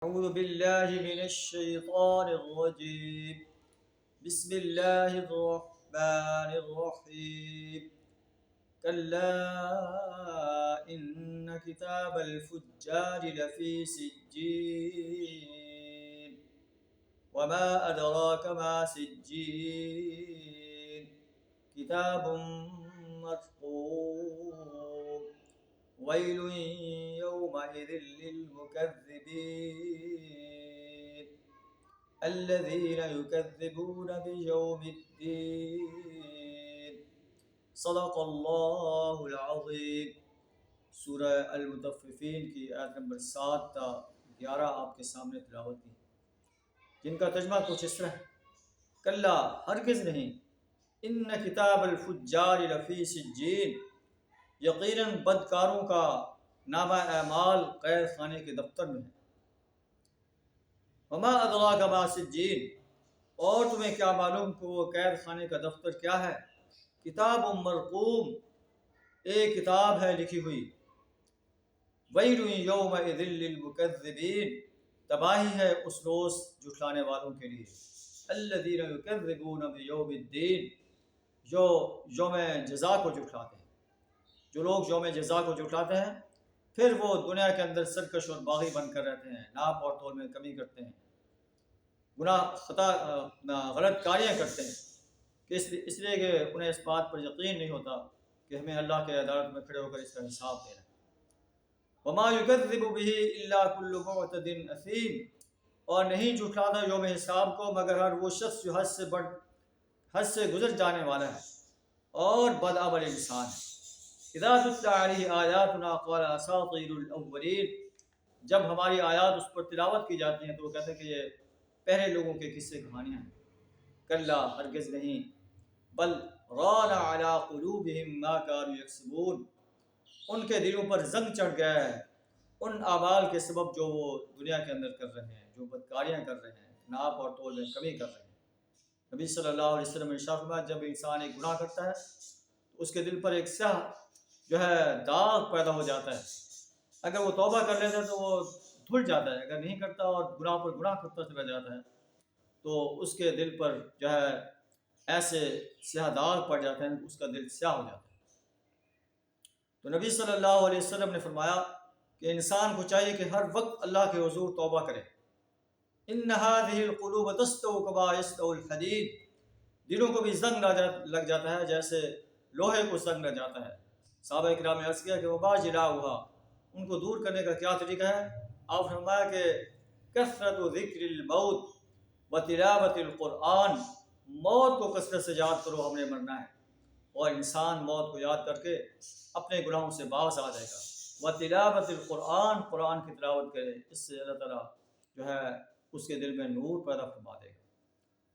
أعوذ بالله من الشيطان الرجيم. بسم الله الرحمن الرحيم. كلا إن كتاب الفجار لفي سجين وما أدراك ما سجين كتاب مرقوم ويل يومئذ للمكذبين الذين يكذبون بيوم الدين. صدق اللہ العظیم. سورہ المطففین کی آیت نمبر 7 تا 11 آپ کے سامنے تلاوت کی، جن کا ترجمہ کچھ اس طرح: کلا ہرگز نہیں، ان کتاب الفجار لفی سجین، یقیناً بدکاروں کا نامہ اعمال قید خانے کے دفتر میں ہے. وما ادراک ما سجین، اور تمہیں کیا معلوم کہ وہ قید خانے کا دفتر کیا ہے؟ کتاب مرقوم، ایک کتاب ہے لکھی ہوئی. ویل یومئذ للمکذبین، تباہی ہے اس روز جھٹلانے والوں کے لیے. الذین یکذبون بیوم الدین، جو یوم جزا کو جھٹلاتے ہیں. جو لوگ یوم جزا کو جھٹلاتے ہیں پھر وہ دنیا کے اندر سرکش اور باغی بن کر رہتے ہیں، ناپ اور تول میں کمی کرتے ہیں، گناہ خطا غلط کاریاں کرتے ہیں، کہ اس لیے کہ انہیں اس بات پر یقین نہیں ہوتا کہ ہمیں اللہ کے عدالت میں کھڑے ہو کر اس کا حساب دینا ہے. وما یکذب بہ الا کل معتد اثیم، اور نہیں جھٹلاتا یوم حساب کو مگر ہر وہ شخص جو حد سے گزر جانے والا ہے اور بدعمل انسان ہے. اذا تتلی علیہ آیاتنا قال اساطیر الاولین، جب ہماری آیات اس پر تلاوت کی جاتی ہیں تو وہ کہتے ہیں کہ یہ پہلے لوگوں کے قصے کہانیاں ہیں. کلا ہرگز نہیں، بل ران علی قلوبہم ما کانوا یکسبون، ان کے دلوں پر زنگ چڑھ گیا ہے ان اعمال کے سبب جو وہ دنیا کے اندر کر رہے ہیں، جو بدکاریاں کر رہے ہیں، ناپ اور تول میں کمی کر رہے ہیں. نبی صلی اللہ علیہ وسلم نے ارشاد فرمایا، جب انسان ایک گناہ کرتا ہے تو اس کے دل پر ایک سیاہ جو ہے داغ پیدا ہو جاتا ہے. اگر وہ توبہ کر لیتا ہے تو وہ دھل جاتا ہے، اگر نہیں کرتا اور گناہ پر گناہ کرتا چلا جاتا ہے تو اس کے دل پر جو ہے ایسے سیاہ داغ پڑ جاتے ہیں، اس کا دل سیاہ ہو جاتا ہے. تو نبی صلی اللہ علیہ وسلم نے فرمایا کہ انسان کو چاہیے کہ ہر وقت اللہ کے حضور توبہ کرے. ان هذه القلوب تستو كما يستوي الحديد، دلوں کو بھی زنگ لگ جاتا ہے جیسے لوہے کو زنگ لگ جاتا ہے. صحابہ اکرام نے عرض کیا کہ وما جلاؤها، ان کو دور کرنے کا کیا طریقہ ہے؟ آپ نے فرمایا کہ کثرت ذکر الموت و تلاوت القرآن، موت کو کثرت سے یاد کرو، ہم نے مرنا ہے. اور انسان موت کو یاد کر کے اپنے گناہوں سے باز آ جائے گا. و تلاوت القرآن، قرآن کی تلاوت کرے، اس سے اللہ تعالیٰ جو ہے اس کے دل میں نور پیدا فرما دے گا.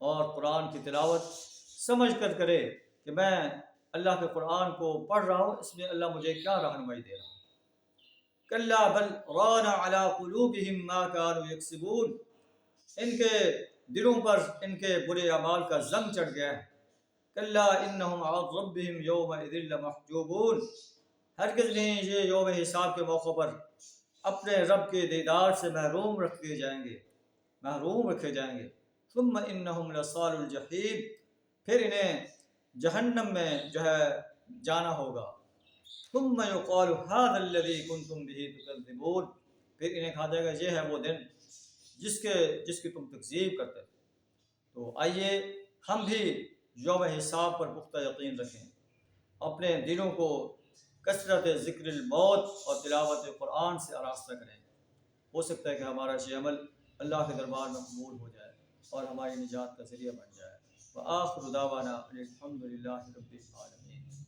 اور قرآن کی تلاوت سمجھ کر کرے کہ میں اللہ کے قرآن کو پڑھ رہا ہوں، اس میں اللہ مجھے کیا رہنمائی دے رہا ہے. کلا بل ران علی قلوبہم ما کانوا یکسبون، ان کے دلوں پر ان کے برے اعمال کا زنگ چڑھ گیا ہے. کلا انہم عن ربہم یومئذ لمحجوبون، ہرگز نہیں یہ یوم حساب کے موقع پر اپنے رب کے دیدار سے محروم رکھے جائیں گے. ثم انہم لصال الجحیم، پھر انہیں جہنم میں جو ہے جانا ہوگا. ثم یقال ھذا الذی کنتم بہ تکذبون، پھر انہیں کہا جائے گا یہ ہے وہ دن جس کی تم تکذیب کرتے تھے. تو آئیے ہم بھی یوم حساب پر پختہ یقین رکھیں، اپنے دلوں کو کثرت ذکر الموت اور تلاوت قرآن سے آراستہ کریں. ہو سکتا ہے کہ ہمارا یہ عمل اللہ کے دربار میں قبول ہو جائے اور ہماری نجات کا ذریعہ بن جائے. وآخر دعوانا الحمد للہ رب العالمین.